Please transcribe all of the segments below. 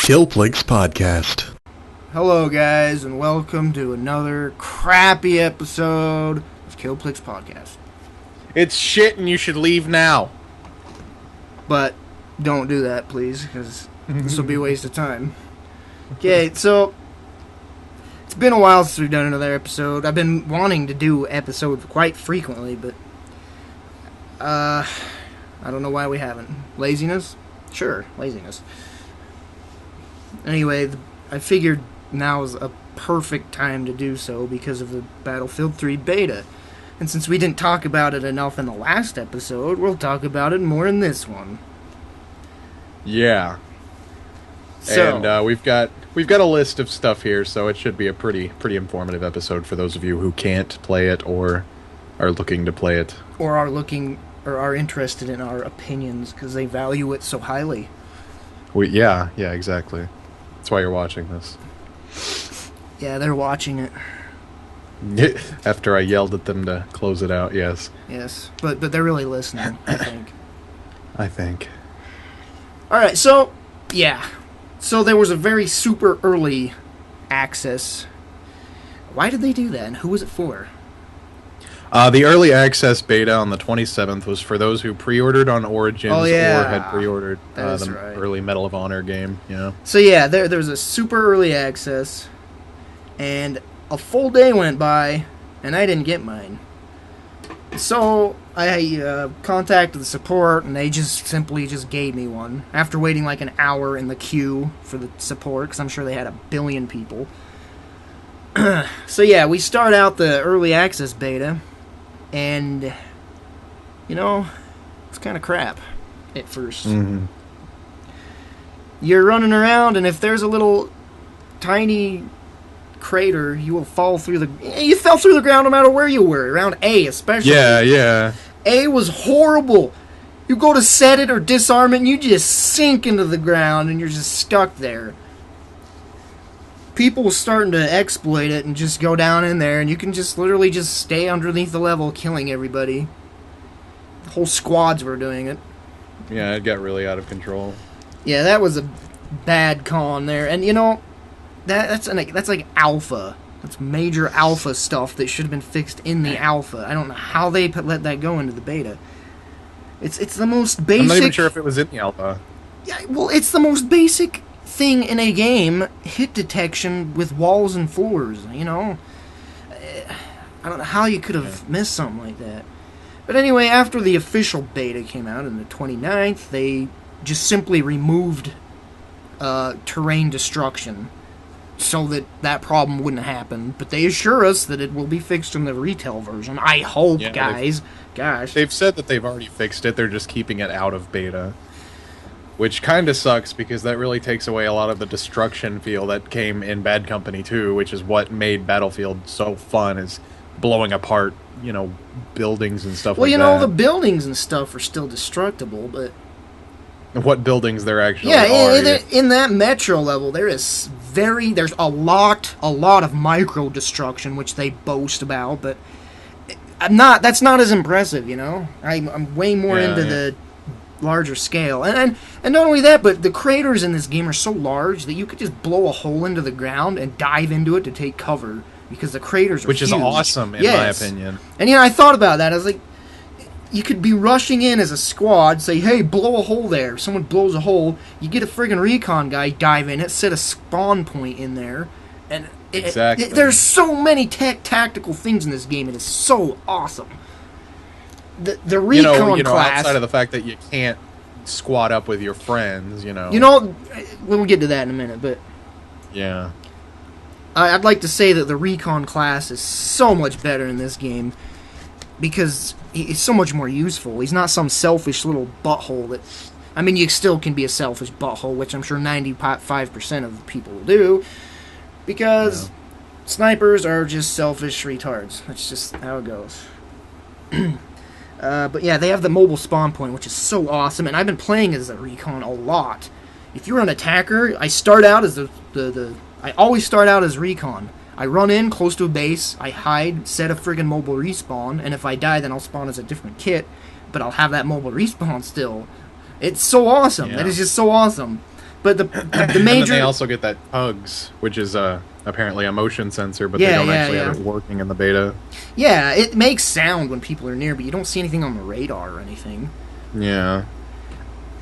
Kilplix podcast. Hello guys, and welcome to another crappy episode of Kilplix podcast. It's shit and you should leave now. But don't do that, please, because this will be a waste of time. Okay, so it's been a while since we've done another episode. I've been wanting to do episodes quite frequently, but I don't know why we haven't. Laziness? Sure, laziness. Anyway, I figured now is a perfect time to do so because of the Battlefield 3 beta. And since we didn't talk about it enough in the last episode, we'll talk about it more in this one. Yeah. So, And we've got a list of stuff here, so it should be a pretty informative episode for those of you who can't play it or are looking to play it. Or are interested in our opinions because they value it so highly. Yeah, exactly. That's why you're watching this. Yeah, they're watching it. After I yelled at them to close it out, yes. Yes, but they're really listening, I think. I think. Alright, so, yeah. So there was a very super early access. Why did they do that, and who was it for? The early access beta on the 27th was for those who pre-ordered on Origins or had pre-ordered the early Medal of Honor game. Yeah. So yeah, there was a super early access, and a full day went by, and I didn't get mine. So I contacted the support, and they simply gave me one after waiting like an hour in the queue for the support, because I'm sure they had a billion people. So yeah, we start out the early access beta. And, you know, it's kind of crap at first. Mm-hmm. You're running around, and if there's a little tiny crater, you will fall through you fell through the ground no matter where you were, around A especially. Yeah. A was horrible. You go to set it or disarm it, and you just sink into the ground, and you're just stuck there. People were starting to exploit it and just go down in there, and you can just literally just stay underneath the level killing everybody. The whole squads were doing it. Yeah, it got really out of control. Yeah, that was a bad con there. And you know, that's like alpha. That's major alpha stuff that should have been fixed in the alpha. I don't know how they let that go into the beta. It's the most basic... I'm not even sure if it was in the alpha. Yeah, well, it's the most basic thing in a game, hit detection with walls and floors, you know? I don't know how you could have missed something like that. But anyway, after the official beta came out on the 29th, they just simply removed terrain destruction so that problem wouldn't happen. But they assure us that it will be fixed in the retail version. I hope, guys. Gosh. They've said that they've already fixed it, they're just keeping it out of beta. Which kind of sucks, because that really takes away a lot of the destruction feel that came in Bad Company 2, which is what made Battlefield so fun, is blowing apart, you know, buildings and stuff like that. Well, you know, the buildings and stuff are still destructible, but... What buildings there actually are. In that metro level, there's a lot of micro destruction, which they boast about, but that's not as impressive, you know? I'm way more into the larger scale, and not only that, but the craters in this game are so large that you could just blow a hole into the ground and dive into it to take cover, because the craters are huge. Is awesome in my opinion. And I thought about that. I was like, you could be rushing in as a squad, say, hey, blow a hole there. Someone blows a hole, you get a friggin' recon guy, dive in it, set a spawn point in there, and there's so many tactical things in this game. It is so awesome. The recon class, outside of the fact that you can't squad up with your friends, we'll get to that in a minute, but yeah, I'd like to say that the recon class is so much better in this game because he's so much more useful. He's not some selfish little butthole that... I mean, you still can be a selfish butthole, which I'm sure 95% of the people will do, because snipers are just selfish retards. That's just how it goes. But yeah, they have the mobile spawn point, which is so awesome, and I've been playing as a recon a lot. If you're an attacker, I start out as I always start out as recon. I run in close to a base, I hide, set a friggin' mobile respawn, and if I die, then I'll spawn as a different kit, but I'll have that mobile respawn still. It's so awesome. Yeah. That is just so awesome. But the And then major... they also get that tugs, which is apparently a motion sensor, but they don't actually have it working in the beta. Yeah, it makes sound when people are near, but you don't see anything on the radar or anything. Yeah.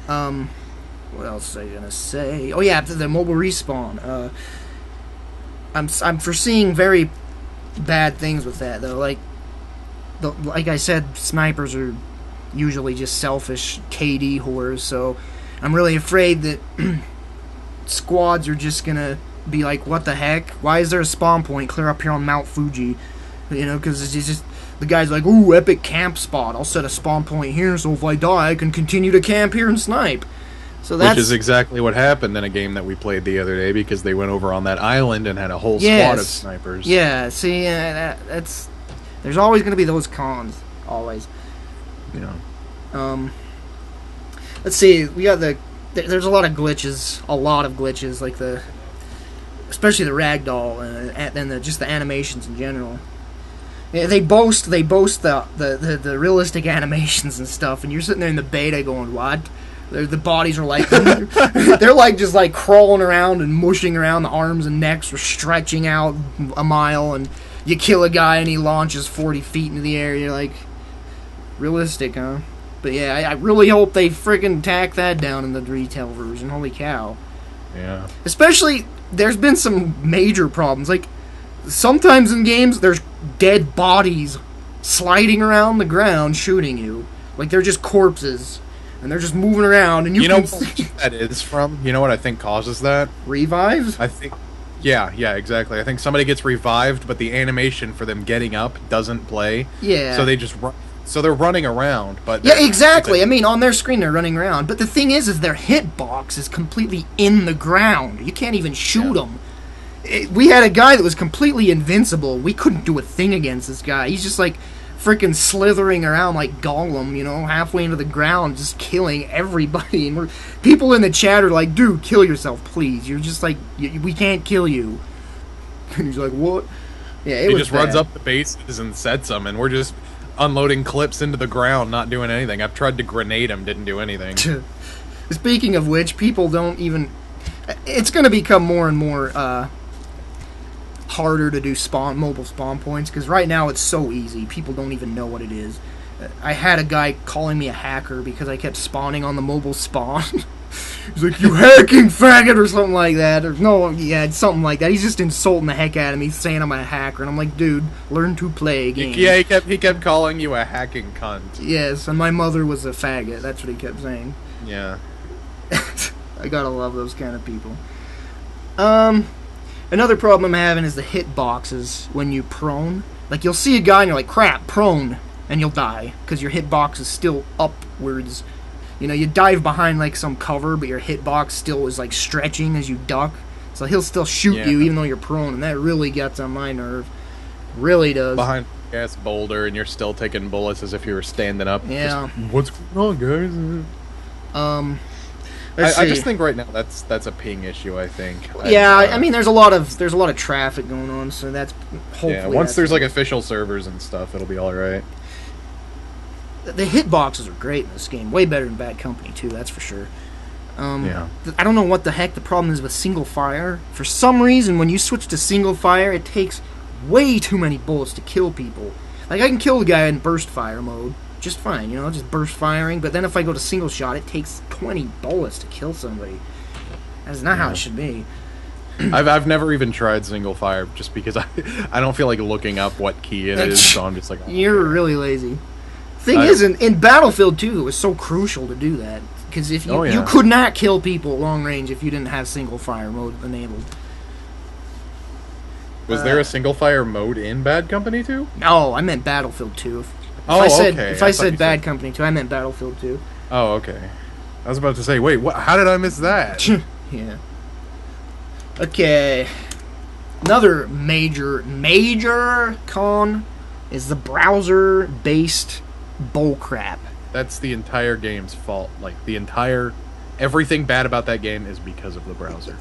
What else was I gonna say? Oh yeah, the mobile respawn. I'm foreseeing very bad things with that though. Like I said, snipers are usually just selfish KD whores, so I'm really afraid that squads are just gonna be like, what the heck? Why is there a spawn point clear up here on Mount Fuji? You know, because it's just the guy's like, ooh, epic camp spot. I'll set a spawn point here, so if I die, I can continue to camp here and snipe. So that's... Which is exactly what happened in a game that we played the other day, because they went over on that island and had a whole squad of snipers. Yeah, see, that's... There's always going to be those cons. Always. Yeah. Let's see, we got there's a lot of glitches. Like especially the ragdoll and just the animations in general. Yeah, they boast the realistic animations and stuff, and you're sitting there in the beta going, what? The bodies are like they're like just like crawling around and mushing around. The arms and necks are stretching out a mile, and you kill a guy and he launches 40 feet into the air. You're like, realistic, huh? But yeah, I really hope they friggin' tack that down in the retail version. Holy cow! Yeah. Especially, there's been some major problems. Like sometimes in games, there's dead bodies sliding around the ground shooting you. Like they're just corpses. And they're just moving around, and you know can what that is from? You know what I think causes that? Revives? I think... Yeah, exactly. I think somebody gets revived, but the animation for them getting up doesn't play. Yeah. So they just run... So they're running around, but... Yeah, exactly. I mean, on their screen they're running around. But the thing is their hitbox is completely in the ground. You can't even shoot them. We had a guy that was completely invincible. We couldn't do a thing against this guy. He's just like... freaking slithering around like Gollum, you know, halfway into the ground, just killing everybody. And people in the chat are like, dude, kill yourself, please. You're just like, we can't kill you. And he's like, what? Yeah, he just runs up the bases and sets them, and we're just unloading clips into the ground, not doing anything. I've tried to grenade him, didn't do anything. Speaking of which, people don't even... It's going to become more and more... harder to do mobile spawn points, because right now it's so easy. People don't even know what it is. I had a guy calling me a hacker because I kept spawning on the mobile spawn. He's like, you hacking faggot, or something like that. Or no, yeah, it's something like that. He's just insulting the heck out of me, saying I'm a hacker, and I'm like, dude, learn to play a game. Yeah, he kept calling you a hacking cunt. Yes, and my mother was a faggot. That's what he kept saying. Yeah. I gotta love those kind of people. Another problem I'm having is the hitboxes when you prone. Like, you'll see a guy and you're like, crap, prone, and you'll die, because your hitbox is still upwards. You know, you dive behind, like, some cover, but your hitbox still is, like, stretching as you duck. So he'll still shoot you even though you're prone, and that really gets on my nerve. Really does. Behind a gas boulder, and you're still taking bullets as if you were standing up. Yeah. Just, what's going on, guys? I just think right now that's a ping issue. I think. Yeah, I mean, there's a lot of traffic going on, so that's hopefully. Yeah, once there's like official servers and stuff, it'll be all right. The hitboxes are great in this game, way better than Bad Company 2, that's for sure. Yeah. I don't know what the heck the problem is with single fire. For some reason, when you switch to single fire, it takes way too many bullets to kill people. Like, I can kill the guy in burst fire mode just fine, you know, just burst firing, but then if I go to single shot, it takes 20 bullets to kill somebody. That's not how it should be. I've never even tried single fire, just because I don't feel like looking up what key it is, so I'm just like... Oh, you're really lazy. Thing is, in Battlefield 2, it was so crucial to do that, because if you, you could not kill people at long range if you didn't have single fire mode enabled. Was there a single fire mode in Bad Company 2? No, I meant Battlefield 2. If I said Bad Company 2, I meant Battlefield 2. Oh, okay. I was about to say, wait, what? How did I miss that? Yeah. Okay. Another major con is the browser-based bullcrap. That's the entire game's fault. Like, everything bad about that game is because of the browser.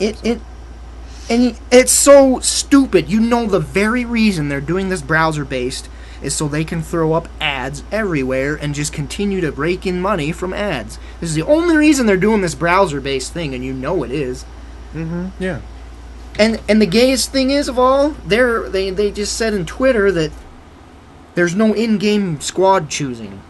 And it's so stupid. You know the very reason they're doing this browser-based is so they can throw up ads ads everywhere and just continue to rake in money from ads. This is the only reason they're doing this browser-based thing, and you know it is. Mm-hmm. Yeah. And the gayest thing is of all, they just said in Twitter that there's no in-game squad choosing.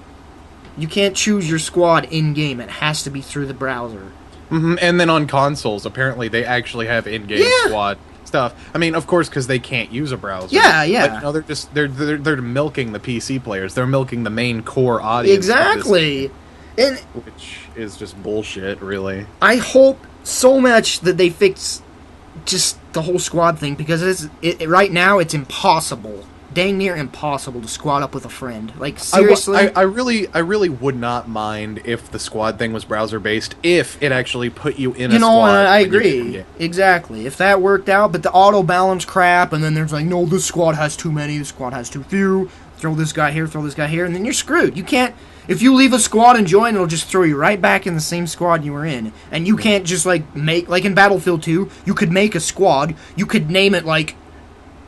You can't choose your squad in-game. It has to be through the browser. Mm-hmm. And then on consoles, apparently they actually have in-game squad stuff. I mean, of course, because they can't use a browser. Yeah, yeah. But, you know, they're milking the PC players. They're milking the main core audience. Exactly. Which is just bullshit, really. I hope so much that they fix just the whole squad thing, because right now it's impossible. Dang near impossible to squad up with a friend. Like, seriously? I really would not mind if the squad thing was browser-based, if it actually put you in a squad. I agree. Exactly. If that worked out, but the auto-balance crap, and then there's like, no, this squad has too many, this squad has too few, throw this guy here, and then you're screwed. You can't... If you leave a squad and join, it'll just throw you right back in the same squad you were in. And you can't just, like, like in Battlefield 2, you could make a squad, you could name it, like...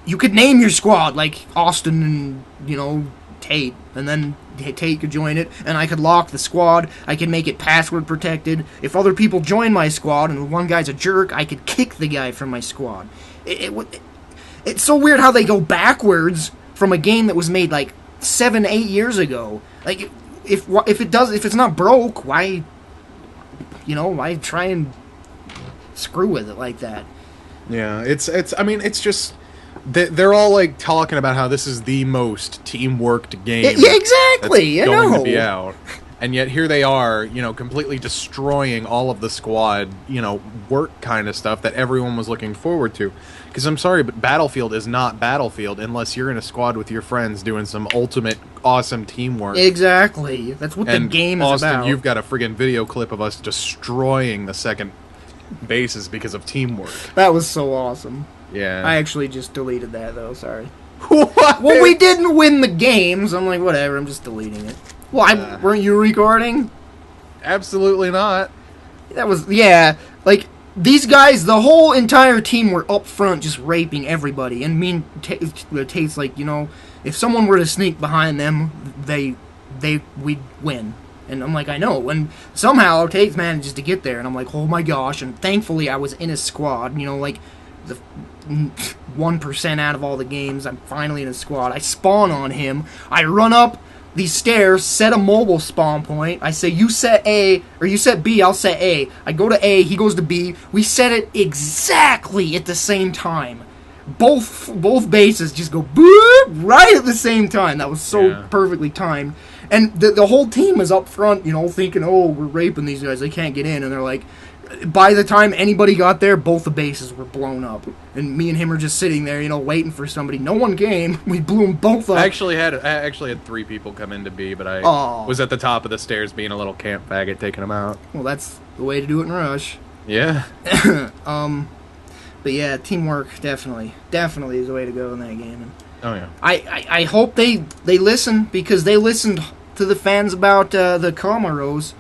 You could name your squad, like Austin and, Tate, and then Tate could join it, and I could lock the squad, I could make it password protected. If other people join my squad, and one guy's a jerk, I could kick the guy from my squad. It's so weird how they go backwards from a game that was made, like, 7-8 years ago. Like, if it's not broke, why try and screw with it like that? Yeah, it's just... They're all, like, talking about how this is the most team-worked game. Yeah, exactly. That's going to be out. And yet here they are, completely destroying all of the squad, work kind of stuff that everyone was looking forward to. Because I'm sorry, but Battlefield is not Battlefield unless you're in a squad with your friends doing some ultimate awesome teamwork. Exactly. That's what the game is Austin, about. You've got a friggin' video clip of us destroying the second bases because of teamwork. That was so awesome. Yeah. I actually just deleted that, though. Sorry. What? Well, we didn't win the games. I'm like, whatever. I'm just deleting it. Well, weren't you recording? Absolutely not. That was... Yeah. Like, these guys, the whole entire team were up front just raping everybody. And me and Tate's like, if someone were to sneak behind them, we'd win. And I'm like, I know. And somehow Tate manages to get there. And I'm like, oh my gosh. And thankfully, I was in his squad. Like... the 1% out of all the games, I'm finally in a squad. I spawn on him. I run up these stairs, set a mobile spawn point. I say, you set A, or you set B, I'll set A. I go to A, he goes to B. We set it exactly at the same time. Both bases just go boop right at the same time. That was so perfectly timed. And the whole team is up front, thinking, oh, we're raping these guys. They can't get in. And they're like... By the time anybody got there, both the bases were blown up. And me and him are just sitting there, waiting for somebody. No one came. We blew them both up. I actually had 3 people come in to B, but I was at the top of the stairs being a little camp faggot taking them out. Well, that's the way to do it in Rush. Yeah. But yeah, teamwork definitely is the way to go in that game. And oh yeah. I hope they listen, because they listened to the fans about the Comoros.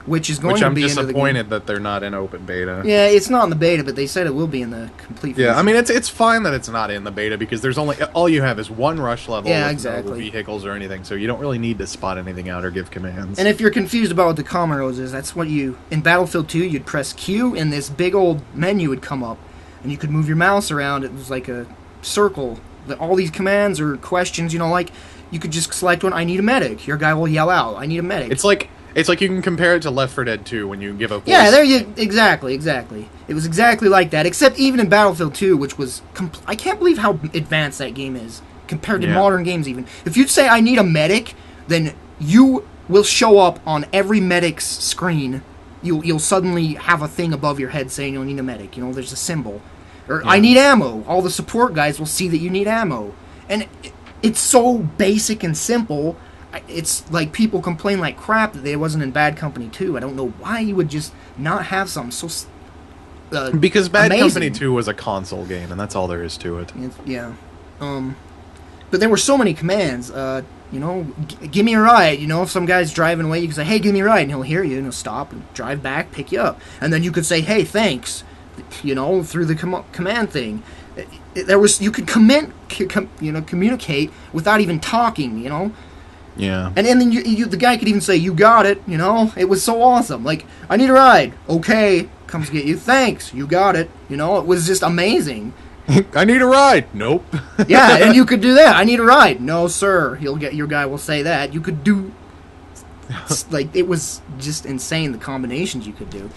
Which is going to be into the game. Which I'm disappointed that they're not in open beta. Yeah, it's not in the beta, but they said it will be in the complete. Yeah, I mean it's fine that it's not in the beta, because there's all you have is one rush level. Yeah, with exactly. No vehicles or anything, so you don't really need to spot anything out or give commands. And if you're confused about what the Comoros is, that's what in Battlefield 2 you'd press Q and this big old menu would come up, and you could move your mouse around. It was like a circle. All these commands or questions, like you could just select one. I need a medic. Your guy will yell out, I need a medic. It's like you can compare it to Left 4 Dead 2 when you give a voice. Yeah, exactly. It was exactly like that, except even in Battlefield 2, which was... I can't believe how advanced that game is, compared to modern games even. If you say, I need a medic, then you will show up on every medic's screen. You'll suddenly have a thing above your head saying you'll need a medic. There's a symbol. Or, I need ammo. All the support guys will see that you need ammo. And it's so basic and simple... It's like people complain like crap that it wasn't in Bad Company 2. I don't know why you would just not have something so because Bad amazing. Company 2 was a console game, and that's all there is to it. Yeah. But there were so many commands. Give me a ride. If some guy's driving away, you can say, hey, give me a ride, and he'll hear you, and he'll stop and drive back, pick you up. And then you could say, hey, thanks, through the command thing. You could communicate without even talking, Yeah. And then the guy could even say, "You got it," you know? It was so awesome. Like, "I need a ride." "Okay." "Comes get you." "Thanks." "You got it." You know, it was just amazing. I need a ride. Nope. Yeah, and you could do that. "I need a ride." "No, sir." Your guy will say that. You could do, like, it was just insane, the combinations you could do.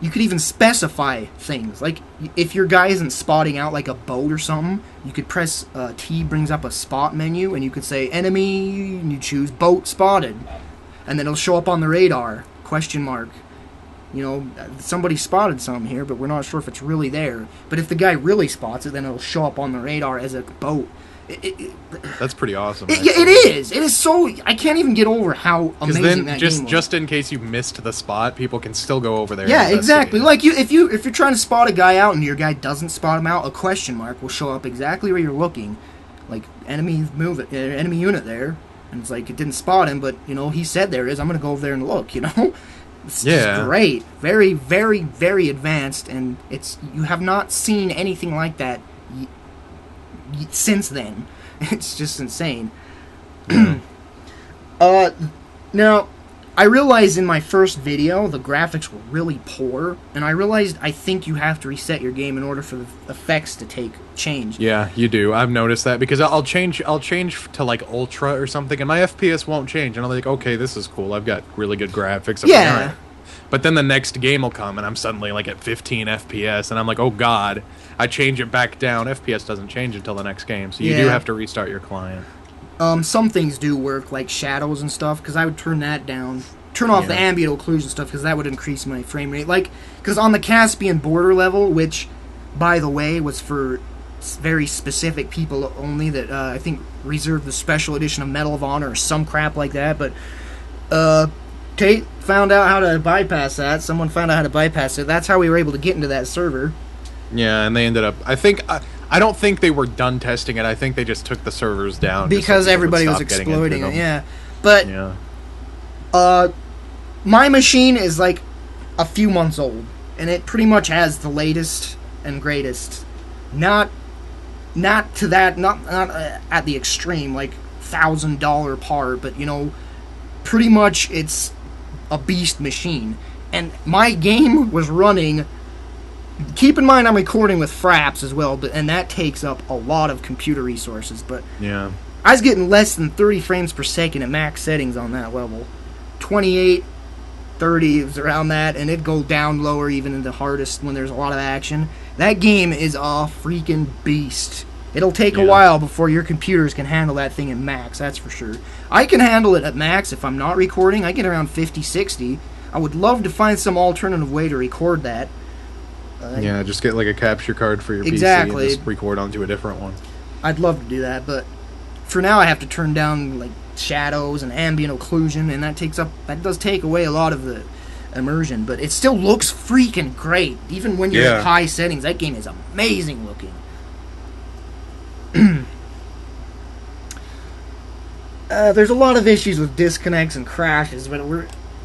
You could even specify things. Like, if your guy isn't spotting out like a boat or something, you could press T, brings up a spot menu, and you could say enemy, and you choose boat spotted. And then it'll show up on the radar, question mark. You know, somebody spotted something here, but we're not sure if it's really there. But if the guy really spots it, then it'll show up on the radar as a boat. That's pretty awesome. It is. It is so. I can't even get over how amazing that game was. Just in case you missed the spot, people can still go over there. Yeah, and exactly. Like if you're trying to spot a guy out and your guy doesn't spot him out, a question mark will show up exactly where you're looking, like enemy unit there, and it's like it didn't spot him, but you know he said there is. I'm gonna go over there and look. You know, it's just great. Very, very, very advanced, and you have not seen anything like that since then. It's just insane. Now, I realized in my first video the graphics were really poor, and I realized I think you have to reset your game in order for the effects to change. Yeah, you do. I've noticed that because I'll change to like ultra or something, and my FPS won't change, and I'm like, okay, this is cool. I've got really good graphics. I'm yeah. Like, all right. But then the next game will come, and I'm suddenly like at 15 FPS, and I'm like, oh god. I change it back down. FPS doesn't change until the next game, so you do have to restart your client. Some things do work, like shadows and stuff, because I would turn that down. Turn off the ambient occlusion stuff, because that would increase my frame rate. Like, because on the Caspian border level, which, by the way, was for very specific people only, that I think reserved the special edition of Medal of Honor or some crap like that, but Tate found out how to bypass that. Someone found out how to bypass it. That's how we were able to get into that server. Yeah, and they ended up... I don't think they were done testing it. I think they just took the servers down. Because so everybody was exploiting it, yeah. But, my machine is like a few months old. And it pretty much has the latest and greatest. Not to that, not at the extreme, like $1,000 part, but, you know, pretty much it's a beast machine. And my game was running... Keep in mind I'm recording with Fraps as well, and that takes up a lot of computer resources, but yeah, I was getting less than 30 frames per second at max settings on that level. 28, 30 is around that, and it'd go down lower even in the hardest when there's a lot of action. That game is a freaking beast. It'll take a while before your computers can handle that thing at max, that's for sure. I can handle it at max if I'm not recording. I get around 50, 60. I would love to find some alternative way to record that. Yeah, just get like a capture card for your PC and just record onto a different one. I'd love to do that, but for now I have to turn down like shadows and ambient occlusion, and that does take away a lot of the immersion, but it still looks freaking great. Even when you're at high settings, that game is amazing looking. There's a lot of issues with disconnects and crashes, but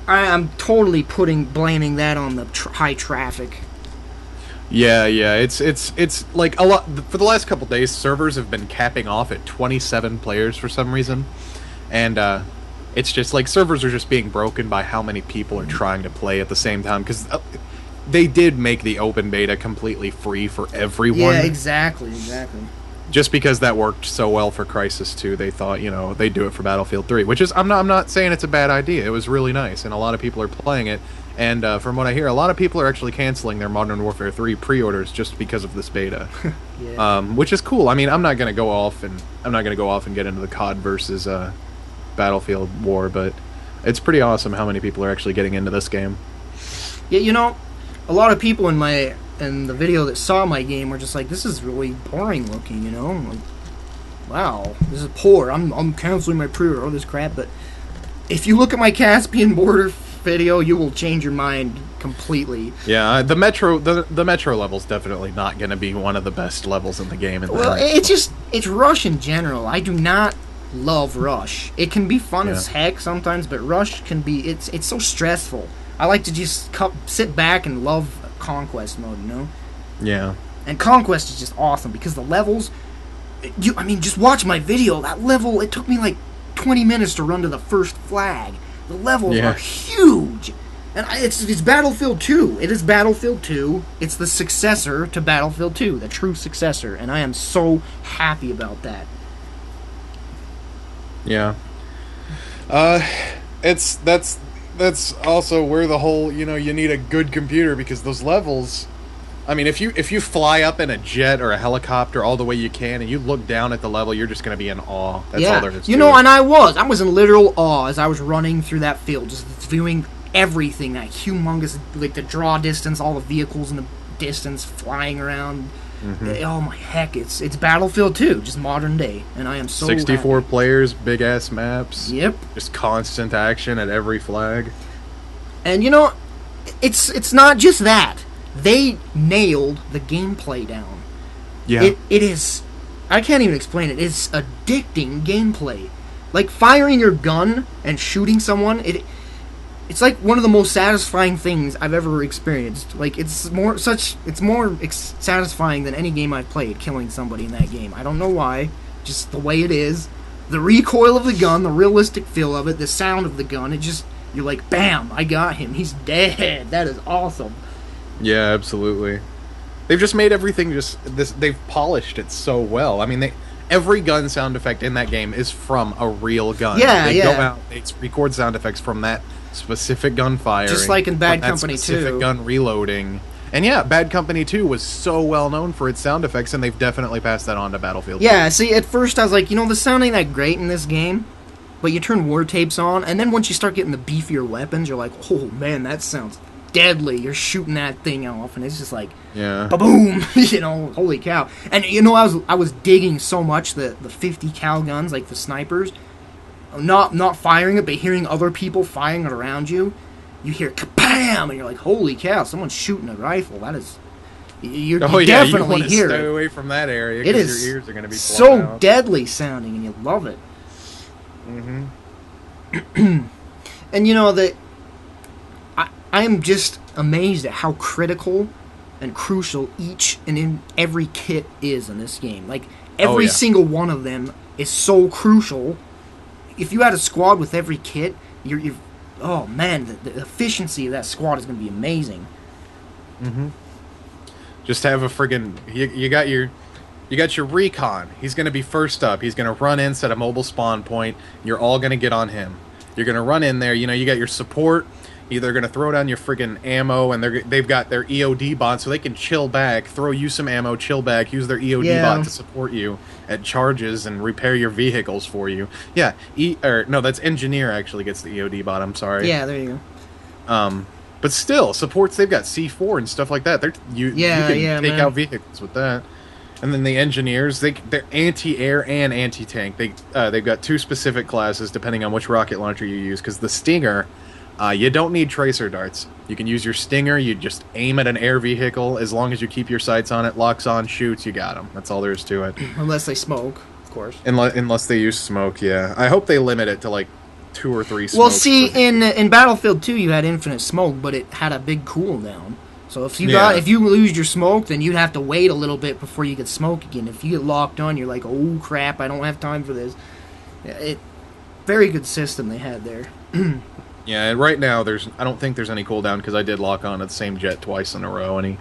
I'm totally blaming that on the high traffic. Yeah, it's like a lot. For the last couple days, servers have been capping off at 27 players for some reason, and it's just like servers are just being broken by how many people are trying to play at the same time, because they did make the open beta completely free for everyone. Yeah, exactly. Just because that worked so well for Crysis 2, they thought, you know, they'd do it for Battlefield 3, which is, I'm not saying it's a bad idea. It was really nice, and a lot of people are playing it. And from what I hear, a lot of people are actually canceling their Modern Warfare 3 pre-orders just because of this beta, which is cool. I mean, I'm not gonna go off and get into the COD versus Battlefield war, but it's pretty awesome how many people are actually getting into this game. Yeah, you know, a lot of people in the video that saw my game were just like, "This is really boring looking," you know. I'm like, wow, this is poor. I'm canceling my pre-order, all this crap. But if you look at my Caspian border video, you will change your mind completely. Yeah, the metro level's definitely not going to be one of the best levels in the game. Well, it's Rush in general. I do not love Rush. It can be fun as heck sometimes, but Rush can be it's so stressful. I like to just sit back and love Conquest mode, you know? Yeah. And Conquest is just awesome because the levels, just watch my video. That level, it took me like 20 minutes to run to the first flag. The levels are huge. And it's Battlefield 2. It is Battlefield 2. It's the successor to Battlefield 2, the true successor. And I am so happy about that. Yeah. That's also where the whole, you need a good computer, because those levels, I mean, if you fly up in a jet or a helicopter all the way you can and you look down at the level, you're just going to be in awe. That's all there is to it. And I was in literal awe as I was running through that field, just viewing everything, that humongous, like the draw distance, all the vehicles in the distance flying around. Oh my heck, it's Battlefield 2, just modern day, and I am so 64 happy. players, big ass maps. Yep. Just constant action at every flag. And it's not just that. They nailed the gameplay down. Yeah. It is, I can't even explain it. It's addicting gameplay. Like firing your gun and shooting someone, it's like one of the most satisfying things I've ever experienced. Like it's more satisfying than any game I've played, killing somebody in that game. I don't know why, just the way it is. The recoil of the gun, the realistic feel of it, the sound of the gun, you're like, bam, I got him. He's dead. That is awesome. Yeah, absolutely. They've just made everything they've polished it so well. I mean, every gun sound effect in that game is from a real gun. They go out, they record sound effects from that specific gun firing. Just like in Bad Company 2. Specific gun reloading. And yeah, Bad Company 2 was so well known for its sound effects, and they've definitely passed that on to Battlefield 2. Yeah, see, at first I was like, the sound ain't that great in this game, but you turn war tapes on, and then once you start getting the beefier weapons, you're like, oh man, that sounds deadly. You're shooting that thing off, and it's just like, ba-boom, holy cow. And I was digging so much the 50 cal guns, like the snipers, not firing it, but hearing other people firing it around you. You hear kabam, and you're like, holy cow, someone's shooting a rifle. That is, you definitely you hear stay it. away from that area It because is your ears are going to be so out. deadly sounding, and you love it. And that I am just amazed at how critical and crucial each and in every kit is in this game. Like every single one of them is so crucial. If you had a squad with every kit, you're oh man, the efficiency of that squad is going to be amazing. Just have a friggin' you got your recon. He's going to be first up. He's going to run in, set a mobile spawn point. You're all going to get on him. You're going to run in there. You got your support. They're going to throw down your friggin' ammo, and they've got their EOD bot, so they can chill back, throw you some ammo, chill back, use their EOD bot to support you at charges and repair your vehicles for you. Yeah, that's engineer actually gets the EOD bot. I'm sorry. Yeah, there you go. But still, supports, they've got C4 and stuff like that. You can take out vehicles with that. And then the engineers, they're anti-air and anti-tank. They've got two specific classes depending on which rocket launcher you use, because the Stinger, you don't need tracer darts. You can use your Stinger, you just aim at an air vehicle, as long as you keep your sights on it, locks on, shoots, you got them. That's all there is to it. Unless they smoke, of course. Unless they use smoke, yeah. I hope they limit it to like 2 or 3 smokes. Well, see, in Battlefield 2 you had infinite smoke, but it had a big cooldown. So if you lose your smoke, then you'd have to wait a little bit before you could smoke again. If you get locked on, you're like, oh crap, I don't have time for this. Very good system they had there. Yeah, and right now I don't think there's any cooldown, because I did lock on at the same jet twice in a row, and he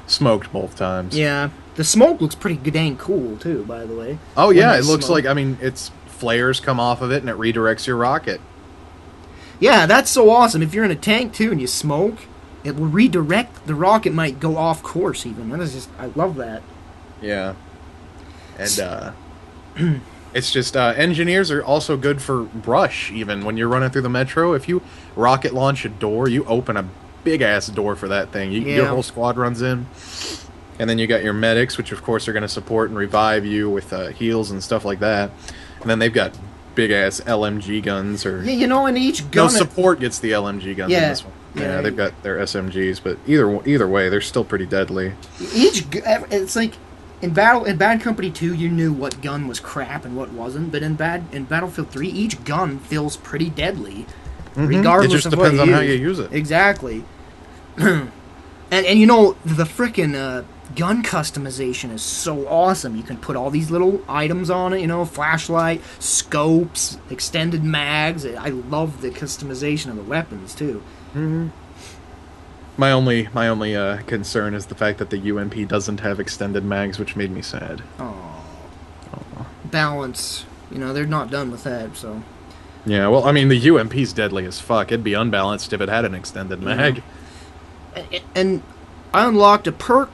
smoked both times. Yeah, the smoke looks pretty dang cool too, by the way. Oh yeah, it looks like, it's flares come off of it and it redirects your rocket. Yeah, that's so awesome. If you're in a tank too and you smoke, it will redirect. The rocket might go off course even. That is just, I love that. Yeah. And it's just engineers are also good for brush. Even when you're running through the metro, if you rocket launch a door, you open a big ass door for that thing. Your whole squad runs in. And then you got your medics, which of course are going to support and revive you with heals and stuff like that. And then they've got big ass LMG guns, or and each gun. No, support gets the LMG guns in this one. Yeah, they've got their SMGs, but either way, they're still pretty deadly. It's like in Bad Company 2, you knew what gun was crap and what wasn't, but in Battlefield 3, each gun feels pretty deadly, regardless of what you use. It just depends on how you use it. Exactly. And the frickin' gun customization is so awesome. You can put all these little items on it, you know, flashlight, scopes, extended mags. I love the customization of the weapons too. Mm-hmm. My only concern is the fact that the UMP doesn't have extended mags, which made me sad. Oh. Balance. You know, they're not done with that, so. Yeah, well, I mean, the UMP's deadly as fuck. It'd be unbalanced if it had an extended mag. And I unlocked a perk,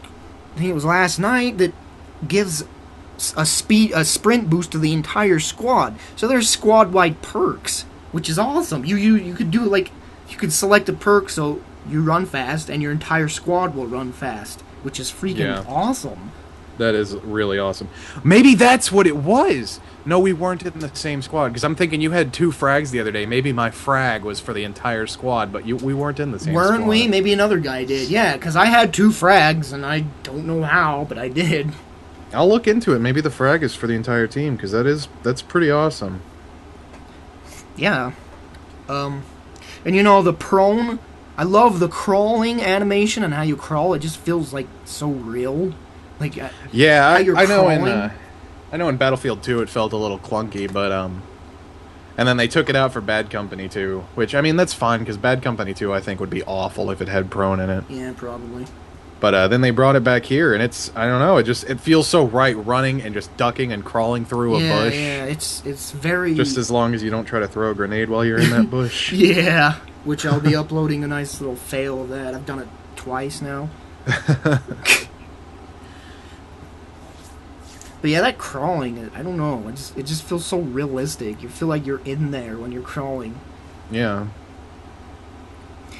I think it was last night, that gives a sprint boost to the entire squad. So there's squad-wide perks, which is awesome. You could do, like, you could select a perk so you run fast, and your entire squad will run fast, which is freaking awesome. That is really awesome. Maybe that's what it was. No, we weren't in the same squad, because I'm thinking you had 2 frags the other day. Maybe my frag was for the entire squad, but we weren't in the same squad. Weren't we? Maybe another guy did. Yeah, because I had 2 frags, and I don't know how, but I did. I'll look into it. Maybe the frag is for the entire team, because that's pretty awesome. Yeah. And you know, the prone, I love the crawling animation and how you crawl. It just feels like so real. Like, yeah, I know crawling. I know in Battlefield 2 it felt a little clunky, but and then they took it out for Bad Company 2, which, I mean, that's fine, because Bad Company 2 I think would be awful if it had prone in it. Yeah, probably. But then they brought it back here, and it's, I don't know, it feels so right, running and just ducking and crawling through a bush. Yeah, it's very... Just as long as you don't try to throw a grenade while you're in that bush. Yeah, which I'll be uploading a nice little fail of that. I've done it twice now. But yeah, that crawling, I don't know, it just feels so realistic. You feel like you're in there when you're crawling. Yeah.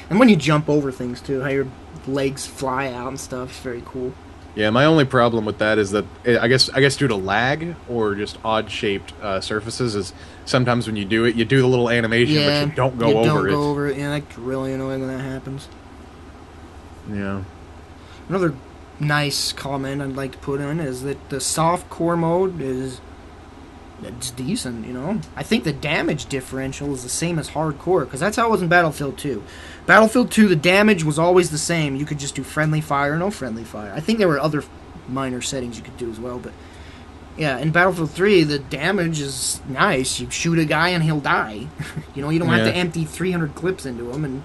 And when you jump over things, too, how your legs fly out and stuff, it's very cool. Yeah, my only problem with that is that, I guess due to lag, or just odd-shaped surfaces, is sometimes when you do it, you do the little animation, but you don't go over it. You don't go over it, yeah, that's really annoying when that happens. Yeah. Another nice comment I'd like to put in is that the soft core mode it's decent, you know. I think the damage differential is the same as hardcore, because that's how it was in Battlefield 2. Battlefield 2, the damage was always the same. You could just do friendly fire or no friendly fire. I think there were other minor settings you could do as well, but yeah, in Battlefield 3, the damage is nice. You shoot a guy and he'll die. You know, you don't have to empty 300 clips into him, and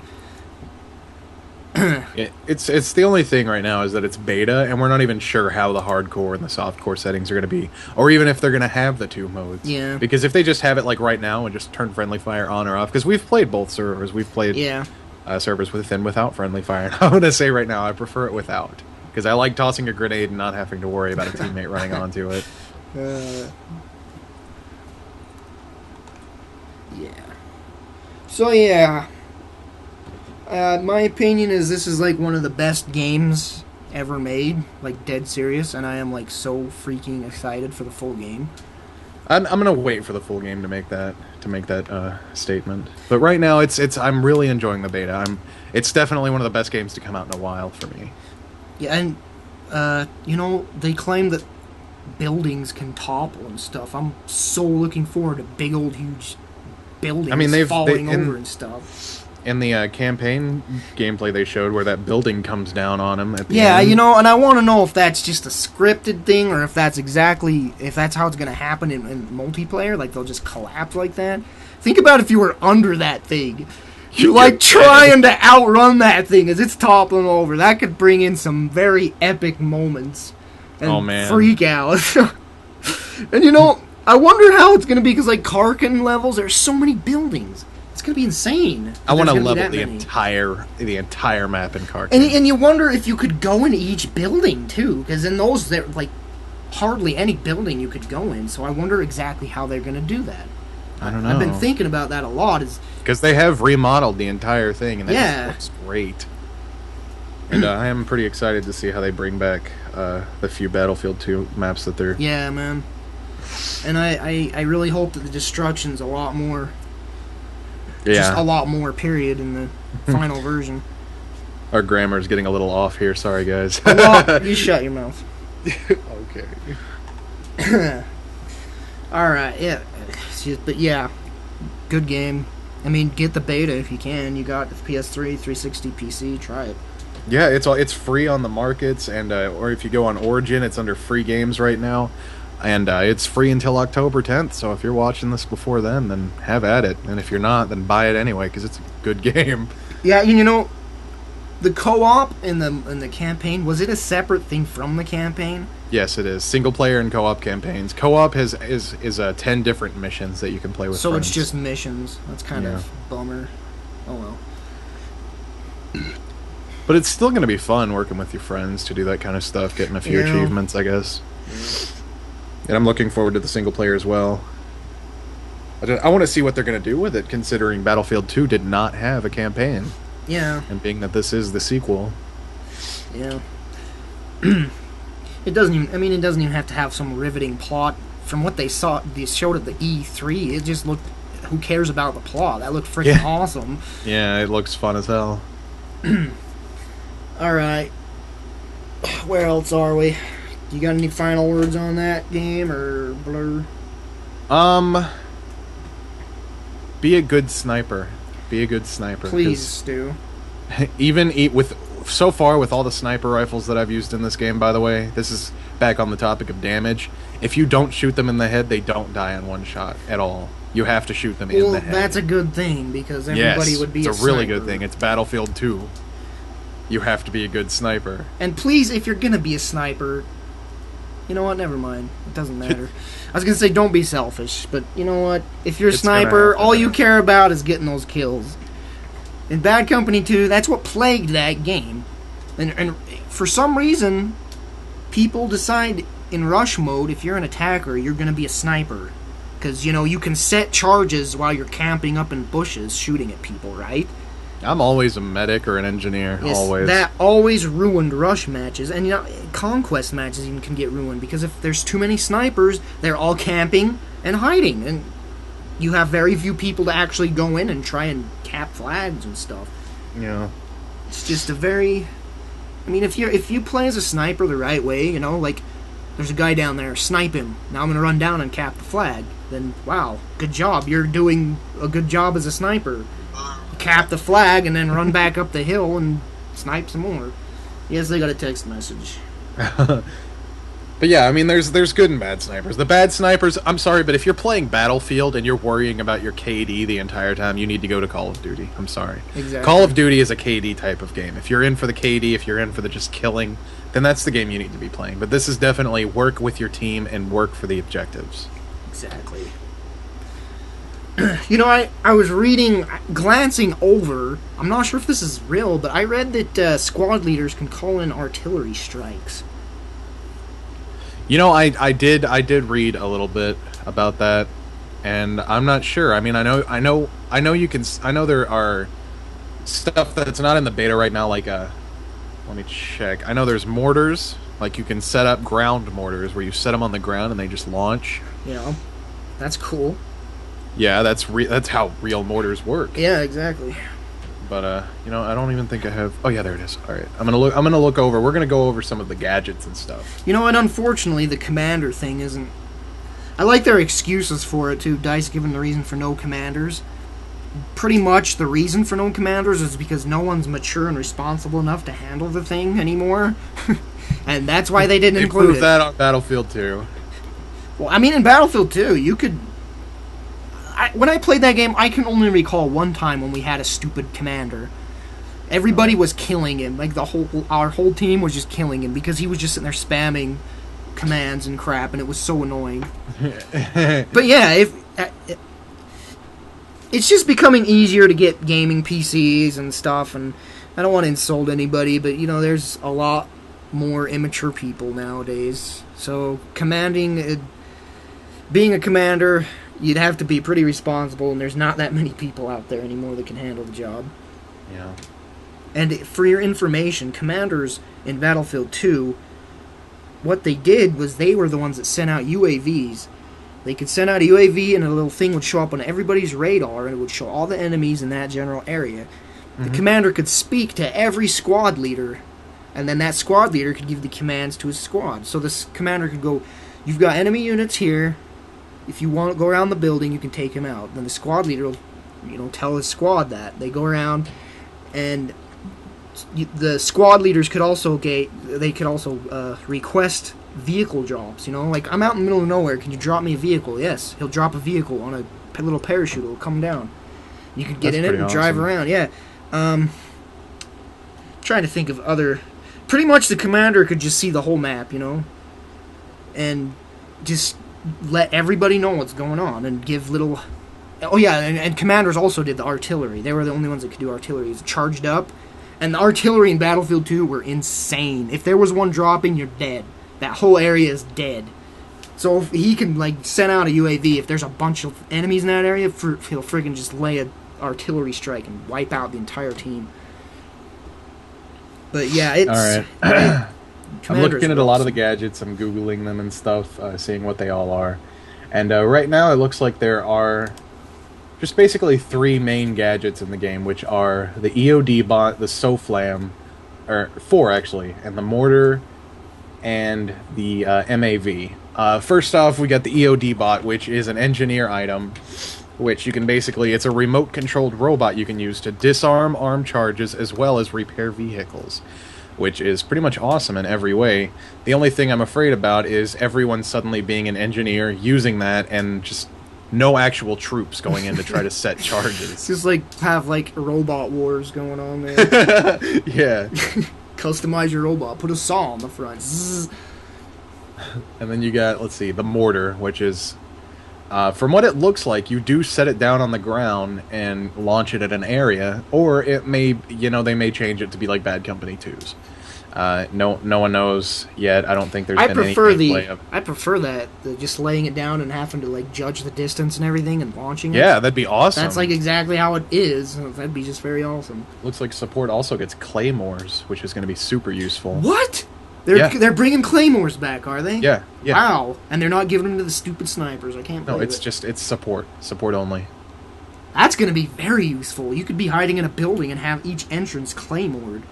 it's the only thing right now is that it's beta, and we're not even sure how the hardcore and the softcore settings are going to be, or even if they're going to have the 2 modes. Yeah. Because if they just have it like right now and just turn friendly fire on or off, because we've played both servers, we've played servers with and without friendly fire. And I'm going to say right now I prefer it without, because I like tossing a grenade and not having to worry about a teammate running onto it. Yeah. So yeah. My opinion is this is like one of the best games ever made, like dead serious, and I am like so freaking excited for the full game. I'm gonna wait for the full game to make that statement. But right now, I'm really enjoying the beta. It's definitely one of the best games to come out in a while for me. Yeah, and you know, they claim that buildings can topple and stuff. I'm so looking forward to big old huge buildings falling over and stuff. In the campaign gameplay they showed, where that building comes down on him at the end. Yeah, you know, and I want to know if that's just a scripted thing, or if that's how it's going to happen in multiplayer, like they'll just collapse like that. Think about if you were under that thing. You're like trying to outrun that thing as it's toppling over. That could bring in some very epic moments. And freak out. And you know, I wonder how it's going to be, because like Karkin levels, there's so many buildings. It's gonna be insane. I want to level the entire map in Karkin. And you wonder if you could go in each building too, because in those there like hardly any building you could go in. So I wonder exactly how they're gonna do that. I don't know. I've been thinking about that a lot. Because they have remodeled the entire thing, and that just looks great. And I am pretty excited to see how they bring back the few Battlefield 2 maps that they're. Yeah, man. And I really hope that the destruction's a lot more. Yeah. Just a lot more, period, in the final version. Our grammar's getting a little off here. Sorry, guys. Well, you shut your mouth. Okay. Alright, yeah. But yeah, good game. I mean, get the beta if you can. You got the PS3, 360, PC, try it. Yeah, it's free on the markets, and or if you go on Origin, it's under free games right now, and it's free until October 10th. So if you're watching this before then have at it, and if you're not, then buy it anyway because it's a good game. Yeah, the co-op in the campaign, was it a separate thing from the campaign? Yes, it is. Single player and co-op campaigns. Co-op is 10 different missions that you can play with so friends. It's just missions. That's kind of bummer. Oh well. But it's still going to be fun working with your friends to do that kind of stuff, getting a few achievements, I guess. And I'm looking forward to the single player as well. I want to see what they're going to do with it, considering Battlefield 2 did not have a campaign. Yeah. And being that this is the sequel. Yeah. It doesn't even have to have some riveting plot. From what they showed at the E3, it just looked, who cares about the plot? That looked freaking awesome. Yeah, it looks fun as hell. Alright. Where else are we? You got any final words on that game, or blur? Be a good sniper. Be a good sniper. Please, Stu. Even with so far with all the sniper rifles that I've used in this game, by the way, this is back on the topic of damage. If you don't shoot them in the head, they don't die on one shot at all. You have to shoot them in the head. Well, that's a good thing, because everybody would be a sniper. It's a really good thing. It's Battlefield 2. You have to be a good sniper. And please, if you're gonna be a sniper, you know what? Never mind. It doesn't matter. I was gonna say don't be selfish, but you know what? If you're a sniper, all you care about is getting those kills. In Bad Company 2, that's what plagued that game. And for some reason, people decide in rush mode, if you're an attacker, you're gonna be a sniper. Because, you can set charges while you're camping up in bushes shooting at people, right? I'm always a medic or an engineer, yes, always. That always ruined rush matches, and conquest matches even can get ruined, because if there's too many snipers, they're all camping and hiding, and you have very few people to actually go in and try and cap flags and stuff. Yeah. It's just a very... if you play as a sniper the right way, like, there's a guy down there, snipe him, now I'm gonna run down and cap the flag, then, wow, good job, you're doing a good job as a sniper. Cap the flag and then run back up the hill and snipe some more. Yes, they got a text message. But yeah, there's good and bad snipers. The bad snipers, I'm sorry, but if you're playing Battlefield and you're worrying about your KD the entire time, you need to go to Call of Duty. I'm sorry. Exactly. Call of Duty is a KD type of game. If you're in for the KD, if you're in for the just killing, then that's the game you need to be playing. But this is definitely work with your team and work for the objectives. Exactly. I was glancing over, I'm not sure if this is real, but I read that squad leaders can call in artillery strikes. I did read a little bit about that, and I'm not sure. I know there are stuff that's not in the beta right now, like let me check. I know there's mortars, like you can set up ground mortars where you set them on the ground and they just launch. Yeah, that's cool. Yeah, that's how real mortars work. Yeah, exactly. But I don't even think I have. Oh yeah, there it is. All right, I'm gonna look over. We're gonna go over some of the gadgets and stuff. And unfortunately, the commander thing isn't. I like their excuses for it too. DICE giving the reason for no commanders. Pretty much the reason for no commanders is because no one's mature and responsible enough to handle the thing anymore, and that's why they didn't include it. They proved that on Battlefield 2. Well, in Battlefield 2, you could. When I played that game, I can only recall one time when we had a stupid commander. Everybody was killing him. Like, our whole team was just killing him because he was just sitting there spamming commands and crap, and it was so annoying. But yeah, it's just becoming easier to get gaming PCs and stuff, and I don't want to insult anybody, but, there's a lot more immature people nowadays. So, being a commander, you'd have to be pretty responsible, and there's not that many people out there anymore that can handle the job. Yeah. And for your information, commanders in Battlefield 2, what they did was they were the ones that sent out UAVs. They could send out a UAV, and a little thing would show up on everybody's radar, and it would show all the enemies in that general area. Mm-hmm. The commander could speak to every squad leader, and then that squad leader could give the commands to his squad. So this commander could go, you've got enemy units here. If you want to go around the building, you can take him out. Then the squad leader will, tell his squad that. They go around, and the squad leaders could also request vehicle jobs. Like, I'm out in the middle of nowhere. Can you drop me a vehicle? Yes, he'll drop a vehicle on a little parachute. It'll come down. You could get in it and drive around. Yeah. Trying to think of other. Pretty much the commander could just see the whole map, and just let everybody know what's going on and give little. Oh yeah, and commanders also did the artillery. They were the only ones that could do artillery. It's charged up, and the artillery in Battlefield 2 were insane. If there was one dropping, you're dead. That whole area is dead. So if he can send out a UAV. If there's a bunch of enemies in that area, he'll friggin' just lay an artillery strike and wipe out the entire team. But yeah, it's... All right. I'm looking at a lot of the gadgets. I'm Googling them and stuff, seeing what they all are. And right now it looks like there are just basically 3 main gadgets in the game, which are the EOD bot, the SOFLAM, or 4 actually, and the mortar and the MAV. First off, we got the EOD bot, which is an engineer item, which you can basically, it's a remote-controlled robot you can use to disarm armed charges as well as repair vehicles, which is pretty much awesome in every way. The only thing I'm afraid about is everyone suddenly being an engineer, using that, and just no actual troops going in to try to set charges. It's just have robot wars going on there. Yeah. Customize your robot. Put a saw on the front. Zzz. And then you got, let's see, the mortar, which is, from what it looks like, you do set it down on the ground and launch it at an area, or it may, they may change it to be like Bad Company 2's. No one knows yet. I don't think there's been any gameplay of it. I prefer that, just laying it down and having to judge the distance and everything and launching it. Yeah, that'd be awesome. That's exactly how it is. That'd be just very awesome. Looks like support also gets claymores, which is going to be super useful. What? They're bringing claymores back, are they? Yeah. Wow. And they're not giving them to the stupid snipers. I can't believe it. No, it's support only. That's going to be very useful. You could be hiding in a building and have each entrance claymored.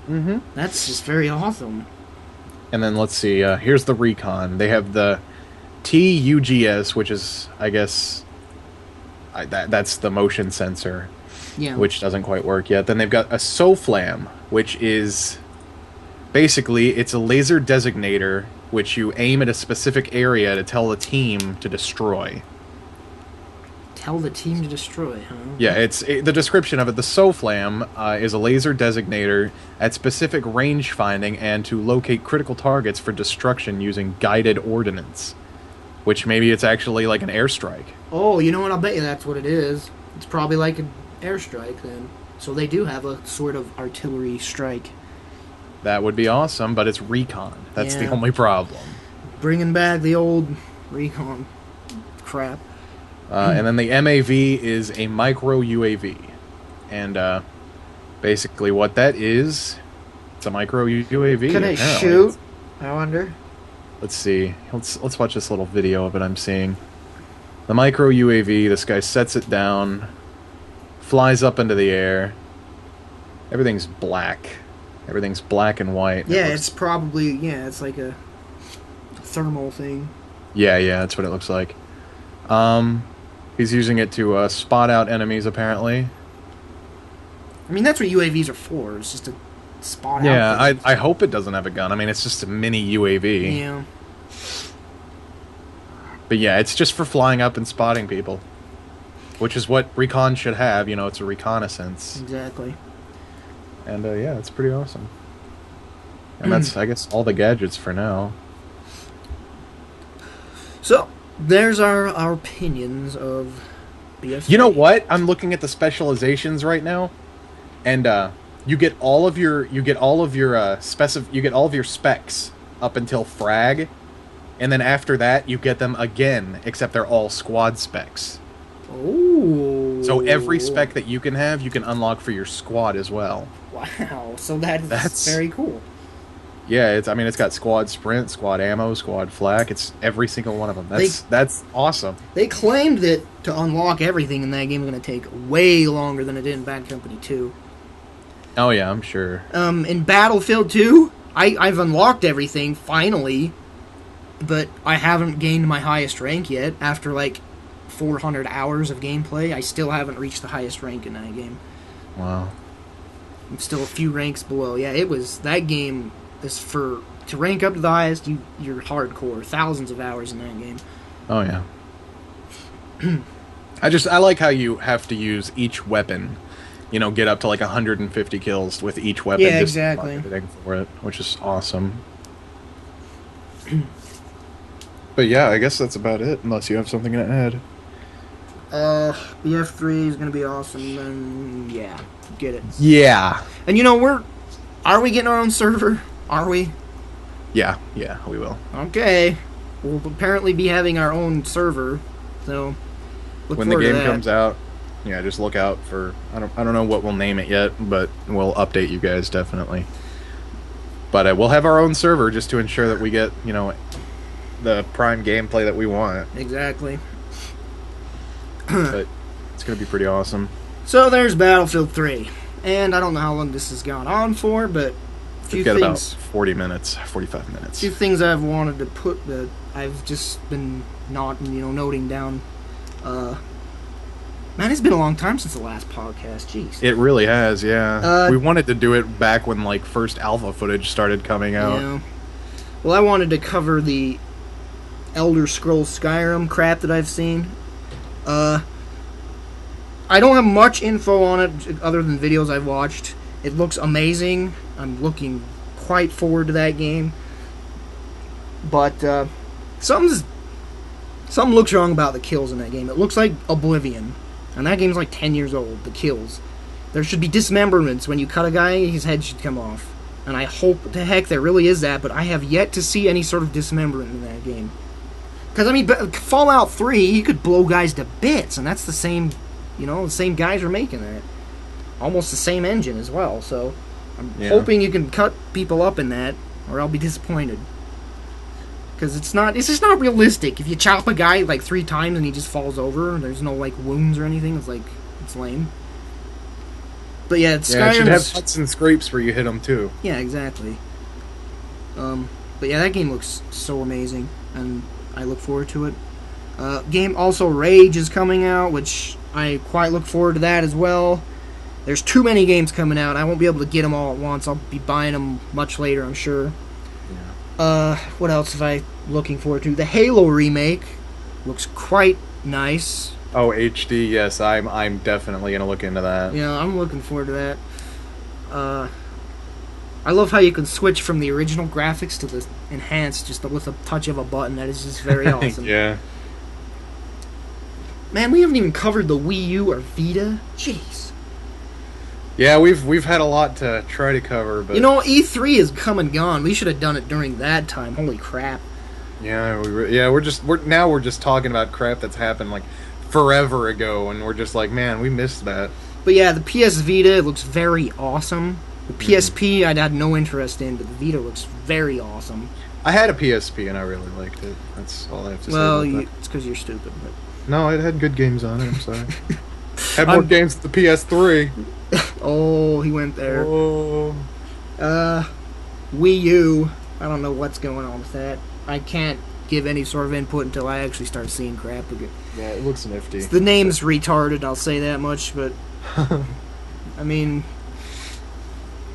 Mm-hmm. That's just very awesome. And then let's see. Here's the recon. They have the TUGS, which is, I guess, that's the motion sensor. Yeah. Which doesn't quite work yet. Then they've got a SOFLAM, which is basically it's a laser designator, which you aim at a specific area to tell the team to destroy. Tell the team to destroy, huh? Yeah, the description of it. The SOFLAM is a laser designator at specific range finding and to locate critical targets for destruction using guided ordnance. Which maybe it's actually like an airstrike. Oh, you know what? I'll bet you that's what it is. It's probably like an airstrike then. So they do have a sort of artillery strike. That would be awesome, but it's recon. That's the only problem. Bringing back the old recon crap. And then the MAV is a micro UAV. And basically what that is, it's a micro UAV. Can it shoot? I wonder. Let's see. Let's watch this little video of it I'm seeing. The micro UAV, this guy sets it down, flies up into the air. Everything's black. Everything's black and white. Yeah, it's probably, it's like a thermal thing. Yeah, that's what it looks like. He's using it to spot out enemies, apparently. I mean, that's what UAVs are for. It's just to spot out. Yeah, I hope it doesn't have a gun. I mean, it's just a mini UAV. Yeah. But yeah, it's just for flying up and spotting people. Which is what recon should have. It's a reconnaissance. Exactly. And yeah, it's pretty awesome. And that's, I guess, all the gadgets for now. So, there's our opinions of BF3. You know what? I'm looking at the specializations right now, and you get all of your specs up until frag, and then after that you get them again, except they're all squad specs. Oh. So every spec that you can have, you can unlock for your squad as well. Wow. So that's very cool. Yeah, it's got squad sprint, squad ammo, squad flak. It's every single one of them. That's awesome. They claimed that to unlock everything in that game is going to take way longer than it did in Bad Company 2. Oh yeah, I'm sure. In Battlefield 2, I've unlocked everything finally, but I haven't gained my highest rank yet. After 400 hours of gameplay, I still haven't reached the highest rank in that game. Wow. I'm still a few ranks below. Yeah, that game is to rank up to the highest, you're hardcore. Thousands of hours in that game. Oh, yeah. I like how you have to use each weapon. Get up to like 150 kills with each weapon. Yeah, just exactly. Everything for it, which is awesome. But yeah, I guess that's about it, unless you have something to add. BF3 is gonna be awesome, and yeah, get it. Yeah. And are we getting our own server? Are we? Yeah, we will. Okay. We'll apparently be having our own server, so when the game comes out, yeah, just look out for. I don't know what we'll name it yet, but we'll update you guys definitely. But we'll have our own server just to ensure that we get the prime gameplay that we want. Exactly. But it's gonna be pretty awesome. So there's Battlefield 3, and I don't know how long this has gone on for, but We've got about 40 minutes, 45 minutes. A few things I've wanted to put that I've just been noting down. Man, it's been a long time since the last podcast. Jeez. It really has, yeah. We wanted to do it back when first alpha footage started coming out. Yeah. Well, I wanted to cover the Elder Scrolls Skyrim crap that I've seen. I don't have much info on it other than videos I've watched. It looks amazing. I'm looking quite forward to that game. But something looks wrong about the kills in that game. It looks like Oblivion. And that game's like 10 years old, the kills. There should be dismemberments. When you cut a guy, his head should come off. And I hope to heck there really is that, but I have yet to see any sort of dismemberment in that game. Because, Fallout 3, you could blow guys to bits, and that's the same, the same guys are making that. Almost the same engine as well, so I'm hoping you can cut people up in that, or I'll be disappointed. Because it's just not realistic. If you chop a guy 3 times and he just falls over, there's no wounds or anything, it's lame. But yeah, Skyrim's... Yeah, it should have cuts and scrapes where you hit them too. Yeah, exactly. But yeah, that game looks so amazing, and I look forward to it. Game also Rage is coming out, which I quite look forward to that as well. There's too many games coming out. I won't be able to get them all at once. I'll be buying them much later, I'm sure. Yeah. What else am I looking forward to? The Halo remake looks quite nice. Oh, HD, yes. I'm definitely going to look into that. Yeah, I'm looking forward to that. I love how you can switch from the original graphics to the enhanced just with a touch of a button. That is just very awesome. Yeah. Man, we haven't even covered the Wii U or Vita. Jeez. Yeah, we've had a lot to try to cover, but E3 is come and gone. We should have done it during that time. Holy crap. Yeah, we're just talking about crap that's happened forever ago, and we're just man, we missed that. But yeah, the PS Vita looks very awesome. The PSP I had no interest in, but the Vita looks very awesome. I had a PSP and I really liked it. That's all I have to say about that. It's because you're stupid. But... No, it had good games on it, I'm sorry. Had more games than the PS3. Oh, he went there. Oh. Wii U. I don't know what's going on with that. I can't give any sort of input until I actually start seeing crap again. Yeah, it looks nifty. The name's retarded, I'll say that much, but...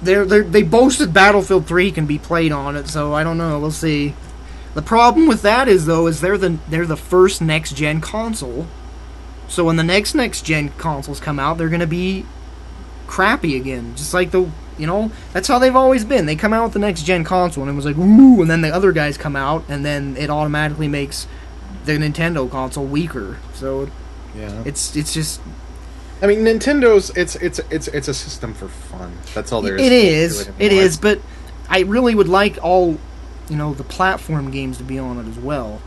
They boasted Battlefield 3 can be played on it, so I don't know, we'll see. The problem with that is they're the first next-gen console. So when the next-gen consoles come out, they're going to be crappy again. Just like that's how they've always been. They come out with the next-gen console, and it was ooh, and then the other guys come out, and then it automatically makes the Nintendo console weaker. So yeah, it's just... Nintendo's it's a system for fun. That's all there is. It is, but I really would like all, the platform games to be on it as well.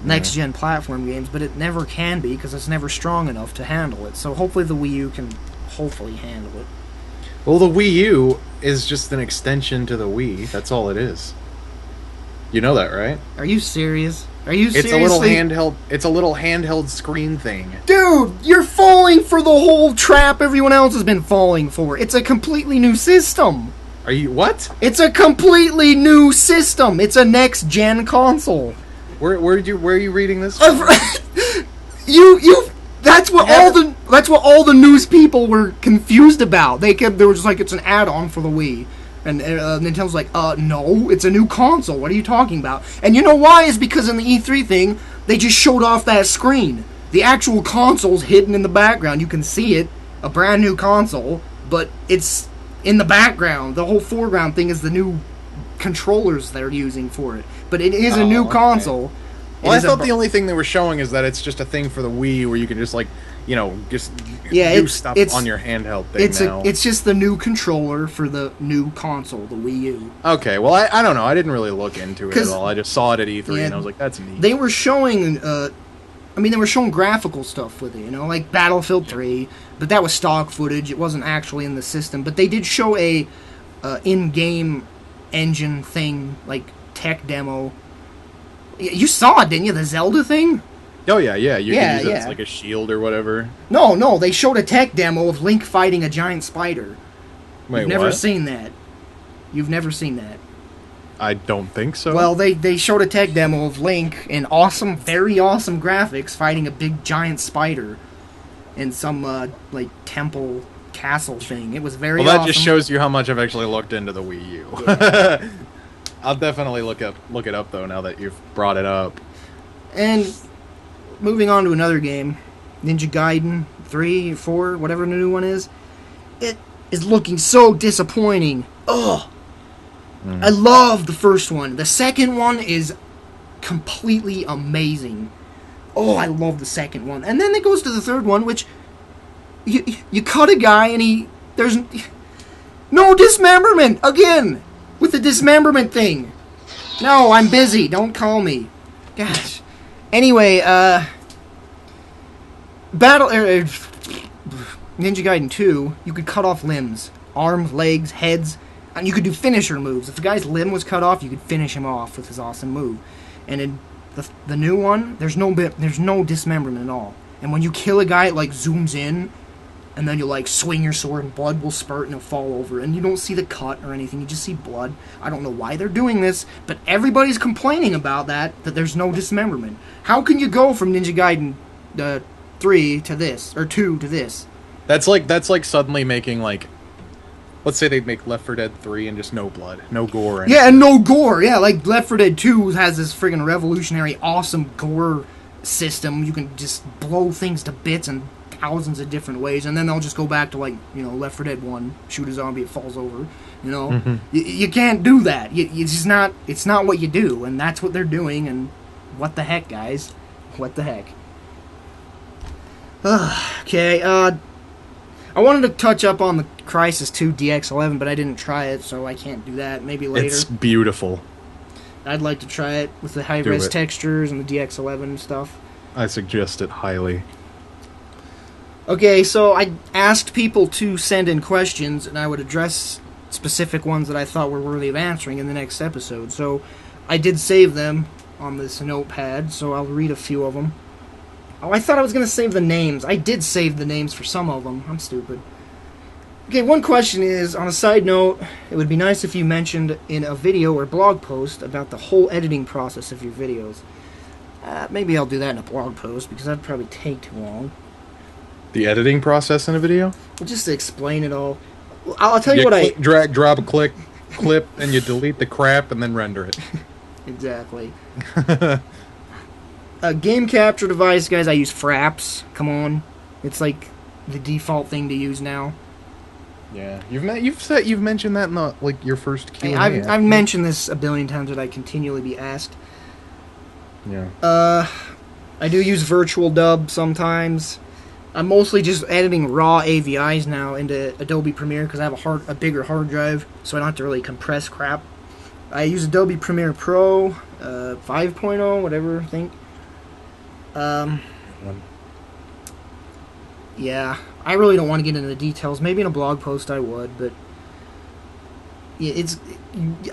Next-gen platform games, but it never can be because it's never strong enough to handle it. So hopefully the Wii U can hopefully handle it. Well, the Wii U is just an extension to the Wii. That's all it is. You know that, right? Are you serious? Are you seriously? It's a little handheld screen thing. Dude, you're falling for the whole trap everyone else has been falling for. It's a completely new system. Are you what? It's a completely new system. It's a next-gen console. Where are you reading this? That's what That's what all the news people were confused about. They were just like, it's an add-on for the Wii. And Nintendo's like, no, it's a new console. What are you talking about? And you know why? It's because in the E3 thing, they just showed off that screen. The actual console's hidden in the background. You can see it, a brand new console, but it's in the background. The whole foreground thing is the new controllers they're using for it. But it is a new console. Well, I thought the only thing they were showing is that it's just a thing for the Wii where you can just, like, you know, just do stuff on your handheld thing now. It's just the new controller for the new console, the Wii U. Okay, well, I don't know. I didn't really look into it at all. I just saw it at E3, and I was like, that's neat. They were showing, they were showing graphical stuff with it, you know, like Battlefield 3, but that was stock footage. It wasn't actually in the system. But they did show a in-game engine thing, like tech demo. You saw it, didn't you? The Zelda thing? Oh, yeah. You can use it as like a shield or whatever. No, they showed a tech demo of Link fighting a giant spider. Wait, You've never seen that. You've never seen that. I don't think so. Well, they showed a tech demo of Link in awesome, very awesome graphics fighting a big giant spider in some, like, temple castle thing. It was very awesome. Well, that just shows you how much I've actually looked into the Wii U. Yeah. I'll definitely look it up, though, now that you've brought it up. And moving on to another game, Ninja Gaiden 3, 4, whatever the new one is, it is looking so disappointing. Ugh. I love the first one. The second one is completely amazing. Oh, I love the second one. And then it goes to the third one, which you cut a guy and there's no dismemberment again with the dismemberment thing. No, I'm busy. Don't call me. Gosh. Anyway, Ninja Gaiden 2, you could cut off limbs, arms, legs, heads, and you could do finisher moves. If a guy's limb was cut off, you could finish him off with his awesome move. And in the new one, there's no dismemberment at all. And when you kill a guy, it like zooms in, and then you like swing your sword, and blood will spurt and it'll fall over, and you don't see the cut or anything. You just see blood. I don't know why they're doing this, but everybody's complaining about that there's no dismemberment. How can you go from Ninja Gaiden 3 to this, or 2 to this? That's like suddenly making, like, let's say they make Left 4 Dead 3 and just no blood, no gore. Yeah, and no gore. Yeah, like Left 4 Dead 2 has this friggin' revolutionary, awesome gore system. You can just blow things to bits in thousands of different ways, and then they'll just go back to, like, you know, Left 4 Dead 1, shoot a zombie, it falls over. You know, mm-hmm. you can't do that. It's just not. It's not what you do, and that's what they're doing. And what the heck, guys? What the heck? Okay. I wanted to touch up on the Crysis 2 DX11, but I didn't try it, so I can't do that. Maybe later. It's beautiful. I'd like to try it with the high-res textures and the DX11 stuff. I suggest it highly. Okay, so I asked people to send in questions, and I would address specific ones that I thought were worthy of answering in the next episode. So I did save them on this notepad, so I'll read a few of them. Oh, I thought I was going to save the names. I did save the names for some of them. I'm stupid. Okay, one question is, on a side note, it would be nice if you mentioned in a video or blog post about the whole editing process of your videos. Maybe I'll do that in a blog post, because that'd probably take too long. The editing process in a video? Well, just to explain it all. I'll tell you what drag, drop a clip, and you delete the crap, and then render it. Exactly. A game capture device, guys, I use Fraps. Come on. It's like the default thing to use now. Yeah. You've mentioned that in the, like, your first Q&A. I've mentioned this a billion times that I continually be asked. Yeah. I do use Virtual Dub sometimes. I'm mostly just editing raw AVIs now into Adobe Premiere because I have a bigger hard drive, so I don't have to really compress crap. I use Adobe Premiere Pro 5.0, whatever, I think. Yeah, I really don't want to get into the details. Maybe in a blog post I would, but yeah,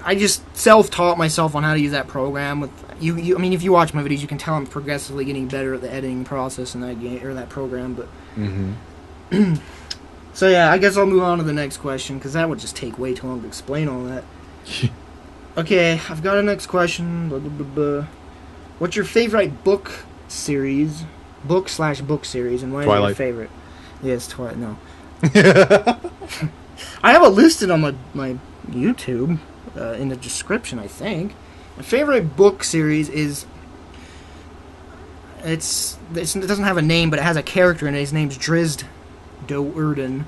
I just self-taught myself on how to use that program. With you, I mean, if you watch my videos, you can tell I'm progressively getting better at the editing process in that game or that program. But so yeah, I guess I'll move on to the next question because that would just take way too long to explain all that. Okay, I've got a next question. Blah, blah, blah, blah. What's your favorite book series, and why Twilight. is it your favorite? Yes, twice. No. I have it listed on my YouTube in the description, I think. My favorite book series is... It doesn't have a name, but it has a character in it. His name's Drizzt Do'Urden.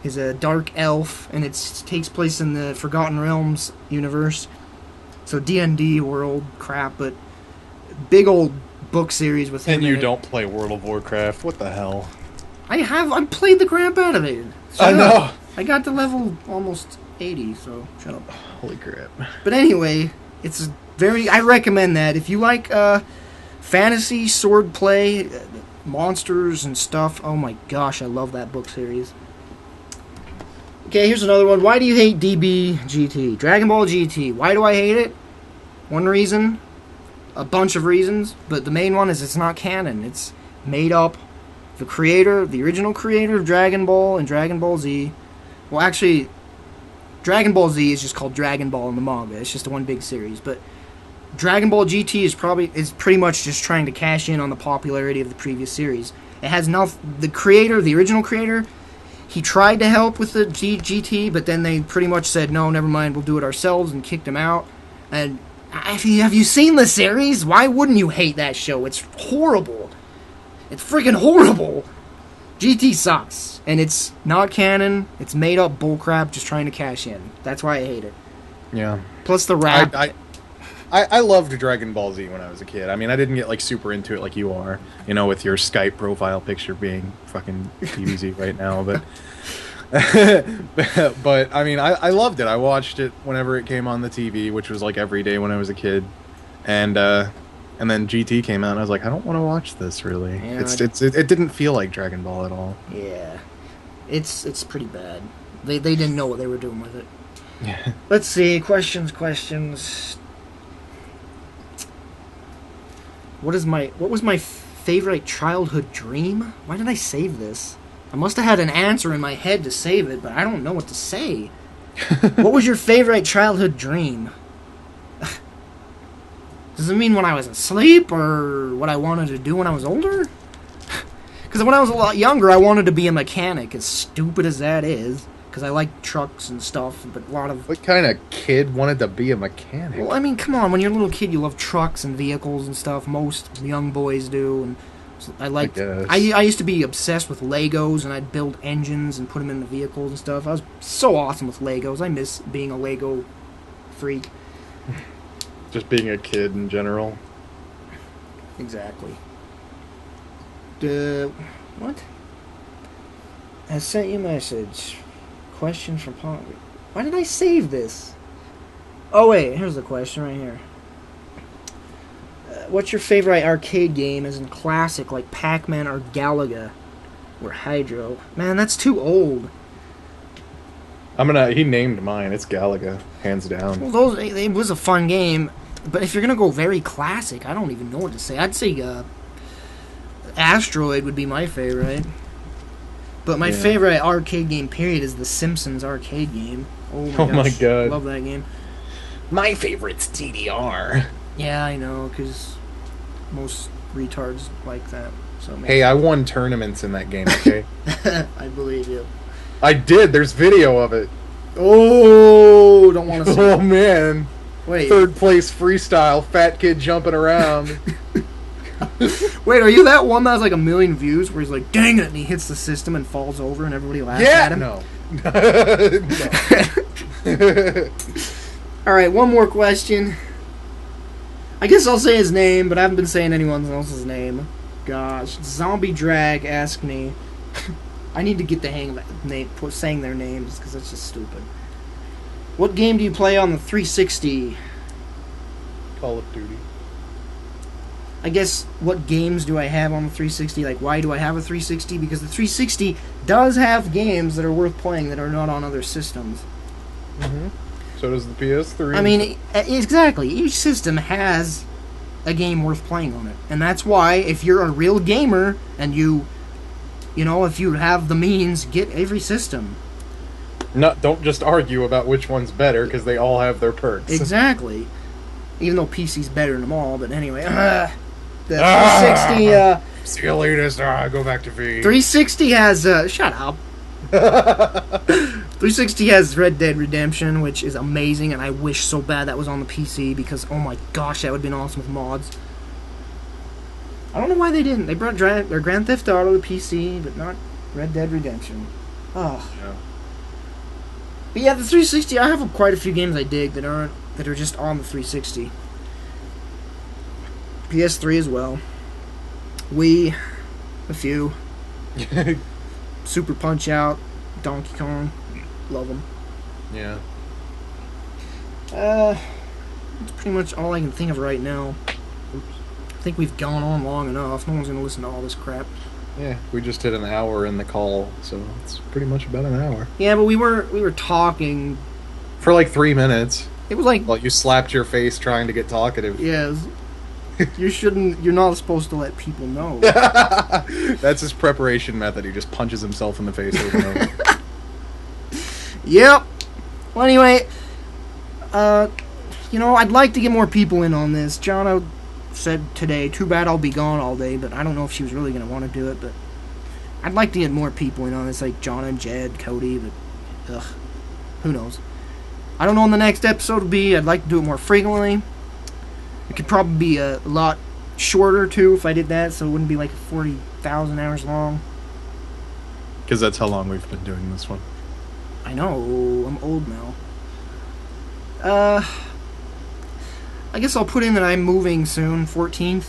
He's a dark elf, and it takes place in the Forgotten Realms universe. So D&D world crap, but big old book series with him. And you don't play World of Warcraft. What the hell? I played the crap out of it. I know. I got to level almost 80, so shut up. Holy crap. But anyway, it's I recommend that. If you like fantasy, sword play, monsters and stuff, oh my gosh, I love that book series. Okay, here's another one. Why do you hate DBGT? Dragon Ball GT. Why do I hate it? One reason. A bunch of reasons. But the main one is it's not canon. It's made up. The original creator of Dragon Ball and Dragon Ball Z. Well, actually, Dragon Ball Z is just called Dragon Ball in the manga. It's just one big series. But Dragon Ball GT is pretty much just trying to cash in on the popularity of the previous series. It has the original creator, he tried to help with the GT, but then they pretty much said, no, never mind, we'll do it ourselves, and kicked him out. And have you seen the series? Why wouldn't you hate that show? It's horrible. It's freaking horrible. GT sucks. And it's not canon. It's made up bullcrap just trying to cash in. That's why I hate it. Yeah. Plus the rap. I loved Dragon Ball Z when I was a kid. I mean, I didn't get like super into it like you are, you know, with your Skype profile picture being fucking TVZ right now. But, but I mean, I loved it. I watched it whenever it came on the TV, which was like every day when I was a kid. And then GT came out, and I was like, I don't want to watch this really. Yeah, it didn't feel like Dragon Ball at all. Yeah, it's pretty bad. They didn't know what they were doing with it. Yeah. Let's see, questions. What was my favorite childhood dream? Why did I save this? I must have had an answer in my head to save it, but I don't know what to say. What was your favorite childhood dream? Does it mean when I was asleep, or what I wanted to do when I was older? Because when I was a lot younger, I wanted to be a mechanic, as stupid as that is. Because I like trucks and stuff, but a lot of... What kind of kid wanted to be a mechanic? Well, I mean, come on, when you're a little kid, you love trucks and vehicles and stuff. Most young boys do, and so I used to be obsessed with Legos, and I'd build engines and put them in the vehicles and stuff. I was so awesome with Legos. I miss being a Lego freak. Just being a kid in general. Exactly. What? I sent you a message. Question from Paul. Why did I save this? Oh wait, here's the question right here. What's your favorite arcade game as in classic like Pac-Man or Galaga or Hydro? Man, that's too old. He named mine. It's Galaga, hands down. Well, it was a fun game, but if you're gonna go very classic, I don't even know what to say. I'd say Asteroid would be my favorite. But my favorite arcade game, period, is the Simpsons arcade game. Oh my god. Love that game. My favorite's DDR. Yeah, I know, because most retards like that. So hey, I won tournaments in that game, okay? I believe you. I did. There's video of it. Oh, don't want to see Oh, man. Wait. Third place freestyle, fat kid jumping around. Wait, are you that one that has like 1 million views where he's like, dang it, and he hits the system and falls over and everybody laughs at him? No. Alright, one more question. I guess I'll say his name, but I haven't been saying anyone else's name. Gosh. Zombie Drag asked me. I need to get the hang of saying their names, because that's just stupid. What game do you play on the 360? Call of Duty. I guess, what games do I have on the 360? Like, why do I have a 360? Because the 360 does have games that are worth playing that are not on other systems. Mm-hmm. So does the PS3. I mean, exactly. Each system has a game worth playing on it. And that's why, if you're a real gamer, and if you have the means, get every system. Don't just argue about which one's better, because they all have their perks. Exactly. Even though PC's better than them all, but anyway. The 360, See you later, star. Go back to V. 360 has shut up. 360 has Red Dead Redemption, which is amazing, and I wish so bad that was on the PC because oh my gosh, that would have been awesome with mods. I don't know why they didn't. They brought their Grand Theft Auto to PC, but not Red Dead Redemption. Oh. Yeah. But yeah, the 360. I have quite a few games I dig that are just on the 360. PS3 as well. Wii, a few. Super Punch Out, Donkey Kong, love them. Yeah. That's pretty much all I can think of right now. Oops. I think we've gone on long enough. No one's gonna listen to all this crap. Yeah, we just hit an hour in the call, so it's pretty much about an hour. Yeah, but we were talking For like 3 minutes. It was like, Well, you slapped your face trying to get talkative. yes. You're not supposed to let people know. That's his preparation method. He just punches himself in the face over and over. Yep. Well, anyway, I'd like to get more people in on this. Jono said today, too bad I'll be gone all day, but I don't know if she was really going to want to do it, but I'd like to get more people in on this, like Jono and Jed, Cody, but, who knows. I don't know when the next episode will be. I'd like to do it more frequently. It could probably be a lot shorter, too, if I did that, so it wouldn't be like 40,000 hours long. Because that's how long we've been doing this one. I know, I'm old now. I guess I'll put in that I'm moving soon, 14th.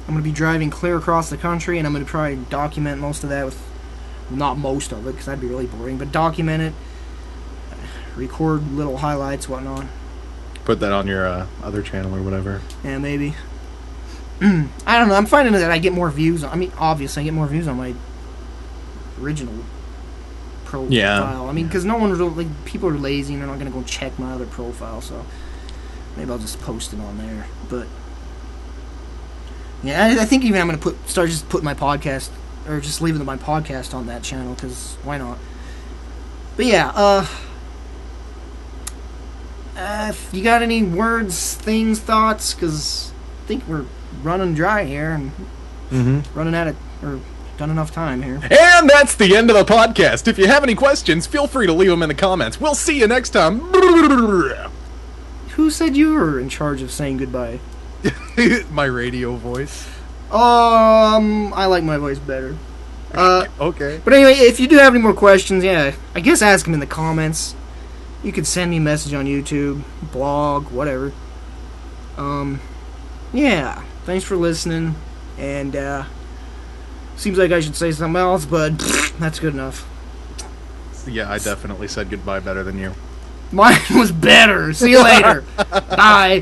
I'm going to be driving clear across the country, and I'm going to try and document most of that with... Not most of it, because that'd be really boring, but document it. Record little highlights, whatnot. Put that on your other channel or whatever. Yeah, maybe. I don't know, I'm finding that I get more views. Obviously, I get more views on my original profile. Yeah. Because no one really... people are lazy, and they're not going to go check my other profile, so... Maybe I'll just post it on there, but... Yeah, I think even I'm going to start just putting my podcast... Or just leaving my podcast on that channel, because why not? But yeah, if you got any words, things, thoughts, because I think we're running dry here and running out of, or done enough time here. And that's the end of the podcast. If you have any questions, feel free to leave them in the comments. We'll see you next time. Who said you were in charge of saying goodbye? My radio voice. I like my voice better. Okay. But anyway, if you do have any more questions, yeah, I guess ask them in the comments. You could send me a message on YouTube, blog, whatever. Yeah, thanks for listening, and, seems like I should say something else, but that's good enough. Yeah, I definitely said goodbye better than you. Mine was better. See you later. Bye.